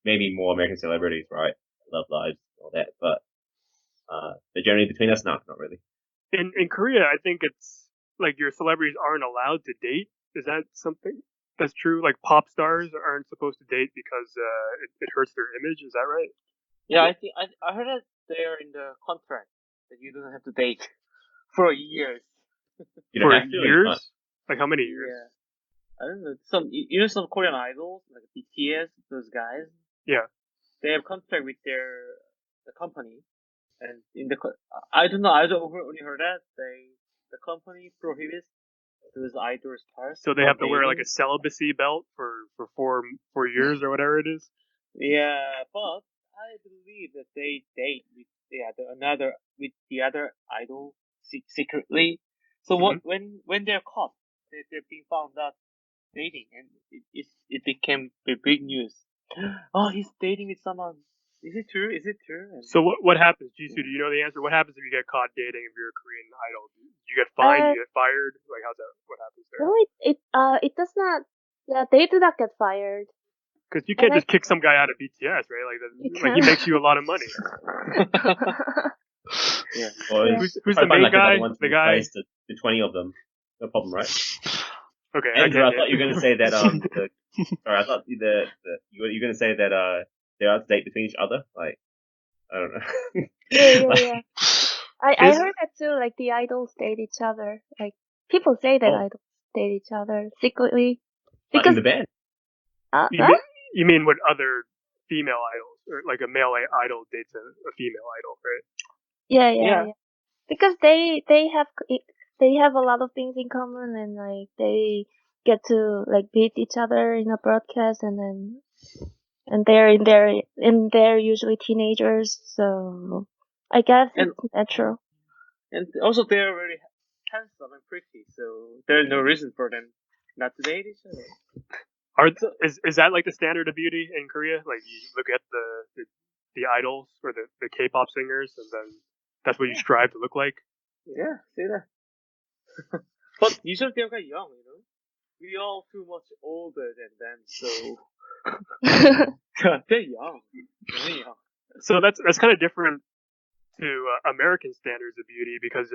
maybe more American celebrities, right? Love lives, all that. But generally between us, no, not really. In Korea, I think it's like your celebrities aren't allowed to date. Is that something that's true? Like pop stars aren't supposed to date because it hurts their image. Is that right? Yeah, I think I heard that they're in the contract that you don't have to date for years. You don't For have to, or you years? can't. Like how many years? Yeah. I don't know. Some Korean idols like BTS, those guys. Yeah. They have contract with the company, and I don't know. I only heard that the company prohibits those idol stars. So they from have to wear like a dating. celibacy belt for 4 years or whatever it is. Yeah, but I believe that they date with the other idol secretly. So when they're caught, they're being found out dating, and it became big news. Oh, he's dating with someone. Is it true? Is it true? And, So what happens, Jisoo? Do you know the answer? What happens if you get caught dating if you're a Korean idol? Do you get fined? Uh, You get fired? Like how's that? What happens there? No, it does not. Yeah, they do not get fired. Because you And can't just kick some guy out of BTS, right? You Like he can. makes you a lot of money. yeah. Or Yeah. Who's the main guy? The guy. The 20 of them. No problem, right? Okay, Andrew, I can't thought you were going to say that sorry, I thought you were going to say that they are to date between each other. Like I don't know. Yeah. I heard that too. Like the idols date each other. Like people say that idols date each other secretly Like in the band. You mean with other female idols, or like a male idol dates a female idol, right? Yeah. Because they have a lot of things in common, and like they get to like beat each other in a broadcast, and then and they're usually teenagers, so I guess And it's natural. and also they're very handsome and pretty, so there's no reason for them not to date each other. Is that like the standard of beauty in Korea? Like you look at the idols or the K-pop singers, and then that's what you strive to look like. Yeah, say that. But usually they're kind of young, you know. We all too much older than them, so they're young, really young. So that's kind of different to American standards of beauty because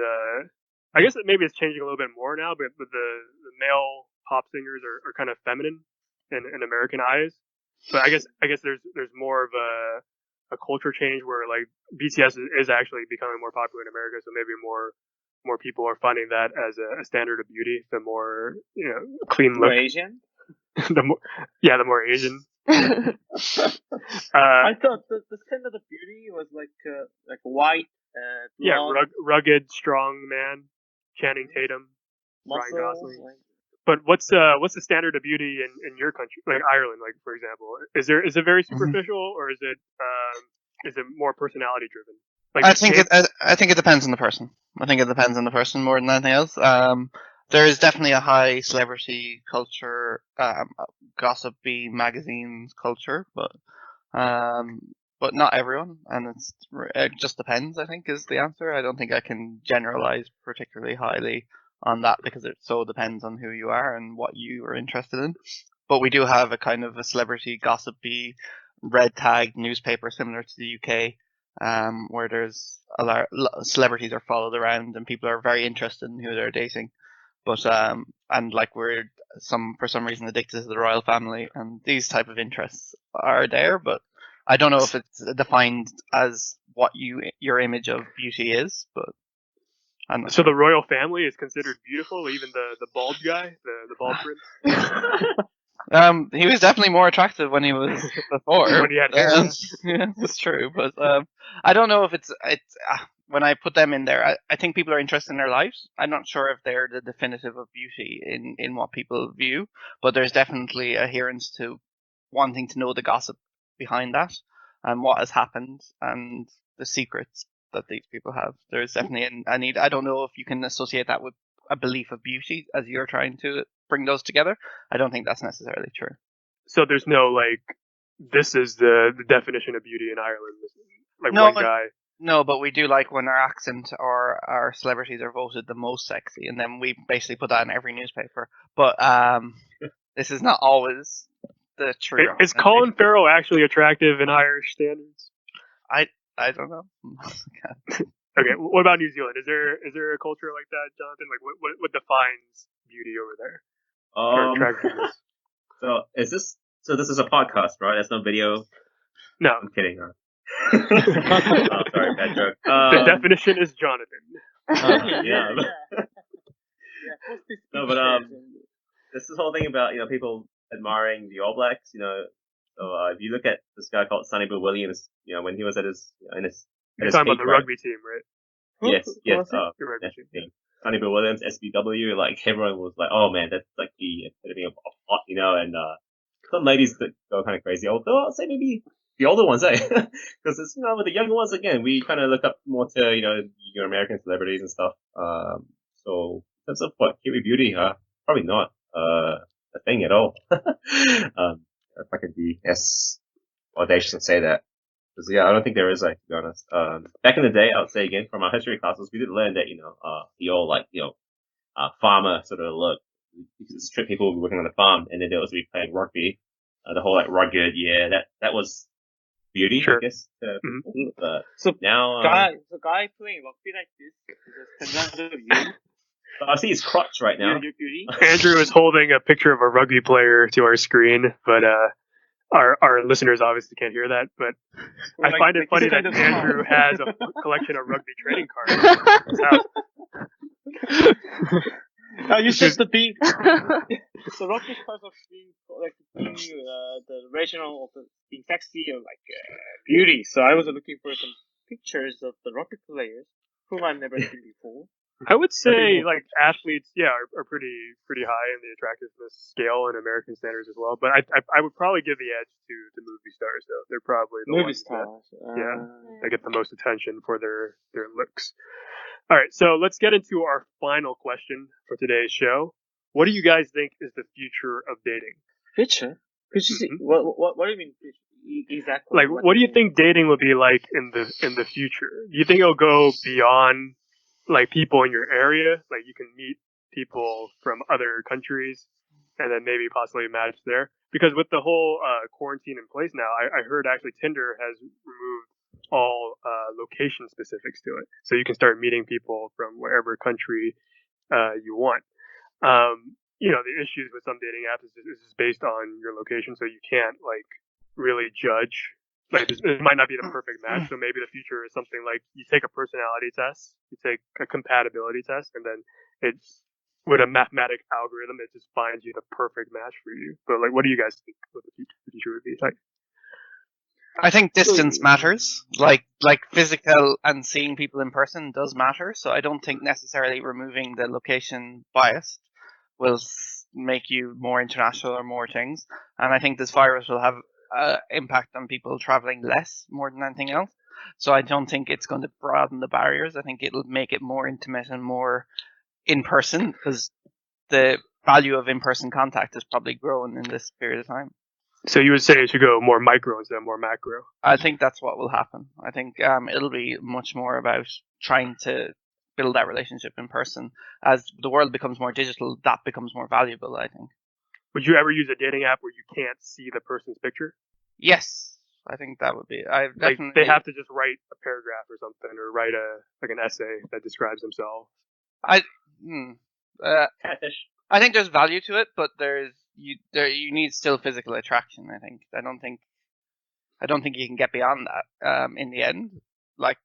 I guess maybe it's changing a little bit more now, but the male pop singers are kind of feminine in American eyes. But I guess there's more of a culture change where like BTS is actually becoming more popular in America, so maybe more people are finding that as a standard of beauty. The more clean More look, Asian. the more Asian. I thought the standard of beauty was like white, blonde, rugged, strong man, Channing Tatum, Ryan muscles. Gosling. But what's the standard of beauty in your country, like Ireland, like for example? Is it very superficial or is it more personality driven? Like I think it depends on the person. I think it depends on the person more than anything else. There is definitely a high celebrity culture, gossipy magazines culture, but not everyone, and it just depends. I think is the answer. I don't think I can generalize particularly highly on that because it so depends on who you are and what you are interested in. But we do have a kind of a celebrity gossipy red tag newspaper similar to the UK, where there's a lot celebrities are followed around and people are very interested in who they're dating. But and like we're for some reason addicted to the royal family, and these type of interests are there, but I don't know if it's defined as what your image of beauty is, but so the royal family is considered beautiful, even the bald guy, the bald prince. He was definitely more attractive when he was before. When he had hair. Yeah, that's true. But I don't know if it's when I put them in there. I think people are interested in their lives. I'm not sure if they're the definitive of beauty in what people view, but there's definitely adherence to wanting to know the gossip behind that and what has happened and the secrets that these people have. There's definitely a need. I don't know if you can associate that with a belief of beauty as you're trying to bring those together. I don't think that's necessarily true. So there's no like, this is the definition of beauty in Ireland. Like no, one guy. No, but we do like when our accent or our celebrities are voted the most sexy, and then we basically put that in every newspaper. But this is not always the true. Is Colin Farrell actually attractive in Irish standards? I don't know. Okay, what about New Zealand? Is there a culture like that, Jonathan? Like what defines beauty over there? So this is a podcast, right? That's no video. No, I'm kidding. Huh? Oh, sorry, bad joke. The definition is Jonathan. Yeah. No, but this whole thing about people admiring the All Blacks. So if you look at this guy called Sonny Bill Williams, when he was at his You're talking about the rugby team, right? Yes. The rugby team. Sonny Bill Williams, SBW, like everyone was like, oh man, that's like the epitome of hot, and some ladies that go kind of crazy. Although I'll say maybe the older ones, eh? Because it's with the younger ones again, we kind of look up more to your American celebrities and stuff. So in terms of what Kiwi beauty, probably not a thing at all. If I could be as audacious and say that. Because I don't think there is, to be honest. Back in the day, I would say again, from our history classes, we did learn that, the old, farmer sort of look. Because strip people would be working on the farm, and then there was we playing rugby. The whole, rugged, that was beauty, sure. I guess. Mm-hmm. But so now, guy playing rugby like this is a you. I see his crotch right now. Your beauty. Andrew is holding a picture of a rugby player to our screen, but our listeners obviously can't hear that. But I find it funny that Andrew has a collection of rugby trading cards. You said the being so rugby cards of being the rational of the being sexy or beauty. So I was looking for some pictures of the rugby players whom I've never seen before. I would say athletes, are pretty high in the attractiveness scale in American standards as well. But I would probably give the edge to movie stars, though. They're probably the Movie ones that, stars. that get the most attention for their looks. All right, so let's get into our final question for today's show. What do you guys think is the future of dating? Future? Future? Mhm. What do you mean future? Exactly. Like, what do you think dating will be like in the future? Do you think it'll go beyond like people in your area? Like, you can meet people from other countries and then maybe possibly match there? Because with the whole quarantine in place now, I heard actually Tinder has removed all location specifics to it, so you can start meeting people from wherever country you want. The issues with some dating apps is just based on your location, so you can't like really judge. Like, it might not be the perfect match, so maybe the future is something like you take a personality test, you take a compatibility test, and then it's with a mathematic algorithm, it just finds you the perfect match for you. But like, what do you guys think what the future would be like? I think distance matters. Like physical and seeing people in person does matter. So I don't think necessarily removing the location bias will make you more international or more things. And I think this virus will have impact on people traveling less more than anything else. So I don't think it's going to broaden the barriers. I think it'll make it more intimate and more in person, because the value of in-person contact has probably grown in this period of time. So you would say it should go more micro instead of more macro? I think that's what will happen. I think it'll be much more about trying to build that relationship in person. As the world becomes more digital, that becomes more valuable, I think. Would you ever use a dating app where you can't see the person's picture? Yes, I think that would be. I Like, definitely. they have to just write a paragraph or something, or write an essay that describes themselves. Catfish. I think there's value to it, but you need still physical attraction. I think. I don't think you can get beyond that. In the end, like,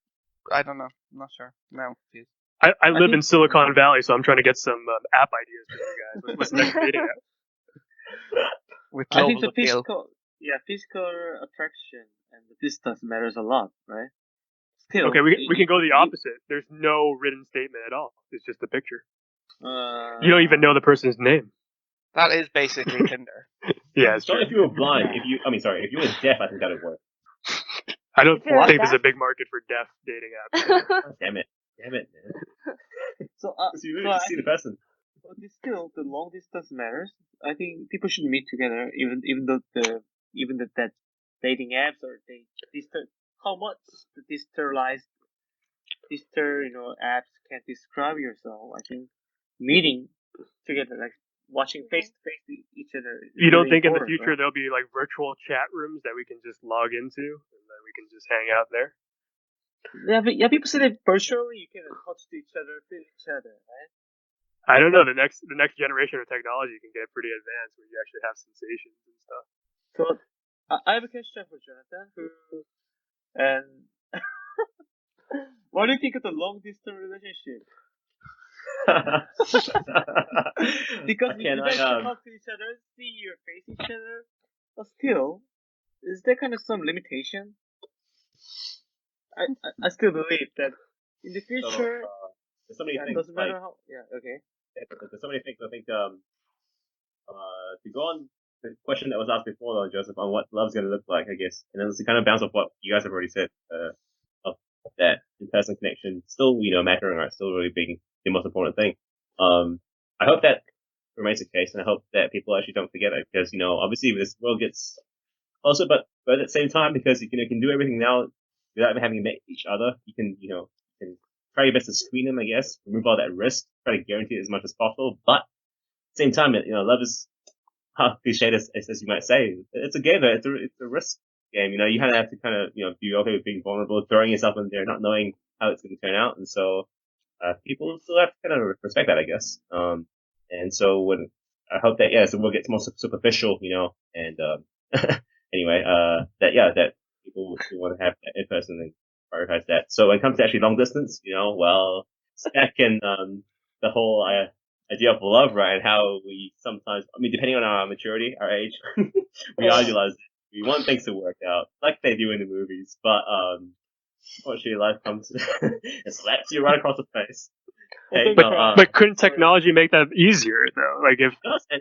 I don't know. I'm not sure. No, please. I live in Silicon Valley, so I'm trying to get some app ideas from you guys. What's the next dating app? With I think global the appeal. physical attraction and the distance matters a lot, right? Still, Okay, we can go the opposite. There's no written statement at all. It's just a picture. You don't even know the person's name. That is basically Tinder. Yeah, it's So true. if you were blind, if you were deaf, I think that would work. I don't If you're think there's deaf? a big market for deaf dating apps. Damn it, man. So, So you really see the person. but still, the long distance matters. I think people should meet together, even though that dating apps or how much the apps can describe yourself. I think meeting together, like watching face to face each other. is You don't really think in the important, future right? there'll be like virtual chat rooms that we can just log into and then we can just hang out there? Yeah, people say that virtually you can touch to each other, feel each other, right? I don't know. The next generation of technology can get pretty advanced where you actually have sensations and stuff. So I have a question for Jonathan. And what do you think of the long distance relationship? Because you guys can talk to each other, see your face each other, but still, is there kind of some limitation? I still believe that in the future, there's so many it things. doesn't matter how. Yeah, okay. There's so many things. I think to go on the question that was asked before, though, Joseph, on what love's going to look like, I guess, and then to kind of bounce off what you guys have already said, of that in-person connection still, mattering, right? Still really being the most important thing. I hope that remains the case, and I hope that people actually don't forget it, because obviously this world gets closer, but at the same time, because you can do everything now without even having met each other, you can try your best to screen them, I guess, remove all that risk, try to guarantee it as much as possible, but at the same time, love is how cliched as you might say. It's a game, it's a risk game. You kind of have to be okay with being vulnerable, throwing yourself in there, not knowing how it's going to turn out, and so people still have to kind of respect that, I guess. And so when I hope that the world gets more superficial, and anyway, that people who want to have that in person and prioritize that. So when it comes to actually long distance, back in the whole idea of love, right, and how we sometimes, depending on our maturity, our age, we idealize it. We want things to work out like they do in the movies, but unfortunately, life comes and slaps you right across the face. Hey, But couldn't technology make that easier though? Like, if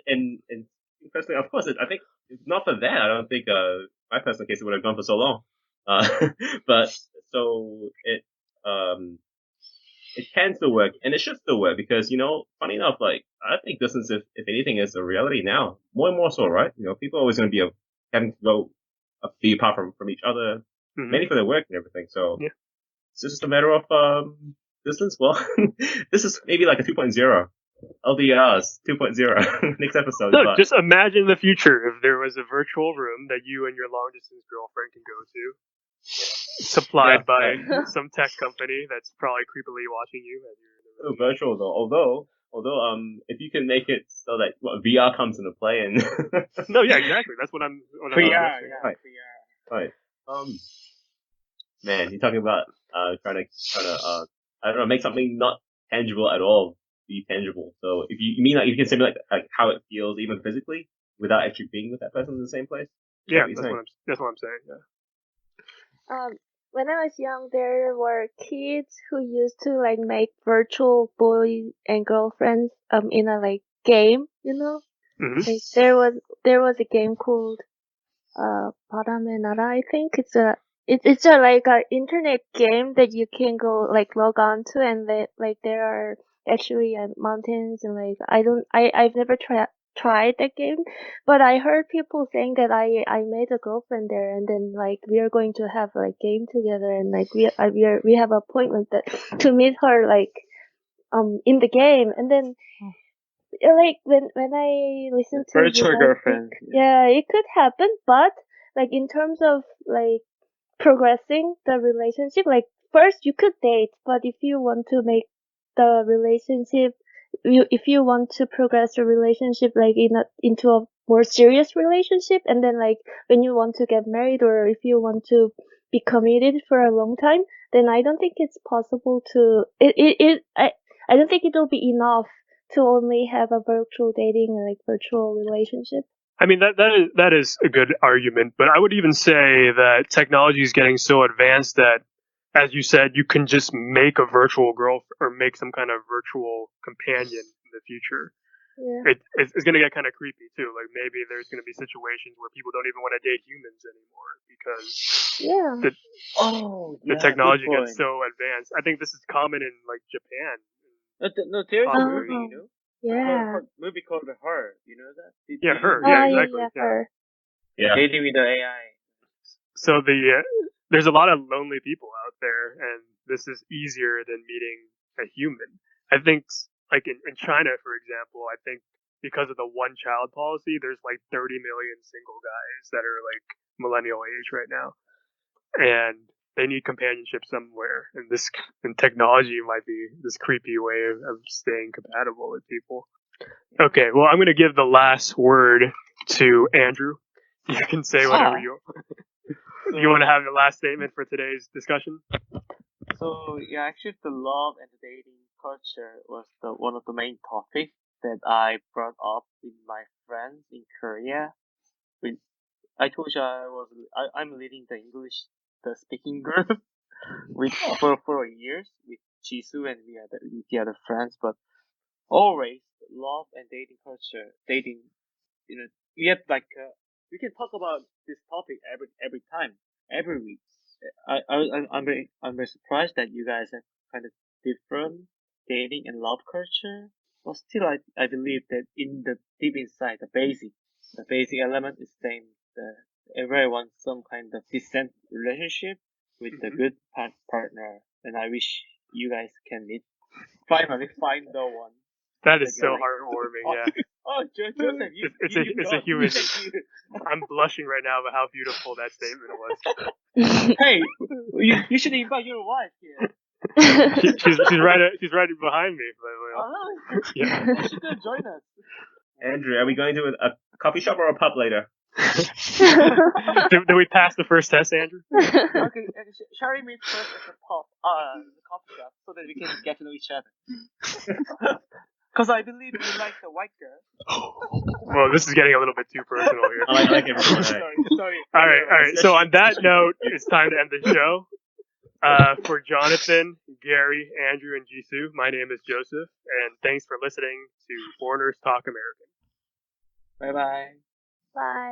and personally, of course, I think if not for that, I don't think my personal case, it would have gone for so long. But so it can still work, and it should still work because funny enough, like I think distance, if anything, is a reality now, more and more so, right? People are always going to be having to go be apart from each other, mainly for their work and everything. So Yeah. it's just a matter of distance. Well, this is maybe like a 2.0. LDRs 2.0 next episode. Look, But just imagine the future if there was a virtual room that you and your long distance girlfriend can go to, supplied by some tech company that's probably creepily watching you as you're in the room. virtual though. Although if you can make it so that VR comes into play and No, yeah, exactly. That's what I'm. VR, suggesting. yeah, Right. VR. right. Man, you're talking about trying to I don't know, make something not tangible at all be tangible. So if you mean like you can simulate like how it feels even physically without actually being with that person in the same place. Yeah, That's what that's what I'm saying. Yeah. When I was young, there were kids who used to like make virtual boys and girlfriends in a like game, Mm-hmm. Like there was a game called Parame Nara, I think. It's a like a internet game that you can go like log on to, and there are actually mountains, and like I've never tried that game, but I heard people saying that I made a girlfriend there, and then like we are going to have like game together, and like we have an appointment that to meet her like in the game, and then like when I listen to you Virtual guys girlfriend. speak, yeah, it could happen, but like in terms of like progressing the relationship, like first you could date, but if you want to make the relationship, if you want to progress the relationship like into a more serious relationship, and then like when you want to get married, or if you want to be committed for a long time, then I don't think it's possible to I don't think it'll be enough to only have a virtual dating or like virtual relationship. I mean that is a good argument, but I would even say that technology is getting so advanced that, as you said, you can just make a virtual girl or make some kind of virtual companion in the future. Yeah. It's going to get kind of creepy too. Like maybe there's going to be situations where people don't even want to date humans anymore because Yeah. the technology gets so advanced. I think this is common in like Japan. No, there's a Possibly. movie, Yeah. movie called Her. You know that? Yeah, you Her. know Yeah, that? exactly. Yeah, Yeah. her. Yeah. Dating with the AI. So there's a lot of lonely people out there, and this is easier than meeting a human. I think, like in China, for example, I think because of the one-child policy, there's like 30 million single guys that are like millennial age right now, and they need companionship somewhere. And technology might be this creepy way of staying compatible with people. Okay, well, I'm going to give the last word to Andrew. You can say whatever you want to have the last statement for today's discussion? So yeah, actually, the love and the dating culture was one of the main topics that I brought up with my friends in Korea. I told you I'm leading the speaking group for years with Jisoo and the other friends, but always love and dating culture, we have like we can talk about this topic every time, every week. I'm very surprised that you guys have kind of different dating and love culture, but still I believe that in the deep inside the basic element is same. Everyone wants some kind of decent relationship with a good partner, and I wish you guys can finally find the one. That is so heartwarming. Yeah. Oh, Joseph, it's a human. I'm blushing right now about how beautiful that statement was. Hey, you should invite your wife here. She's right behind me. By the way. Oh, Yeah. She could join us. Andrew, are we going to a coffee shop or a pub later? Did we pass the first test, Andrew? Okay, shall we meet first at the coffee shop so that we can get to know each other? Because I believe you like the white girl. Well, this is getting a little bit too personal here. I like everyone. Sorry. All right. So on that note, it's time to end the show. For Jonathan, Gary, Andrew, and Jisoo, my name is Joseph, and thanks for listening to Foreigners Talk American. Bye-bye. Bye.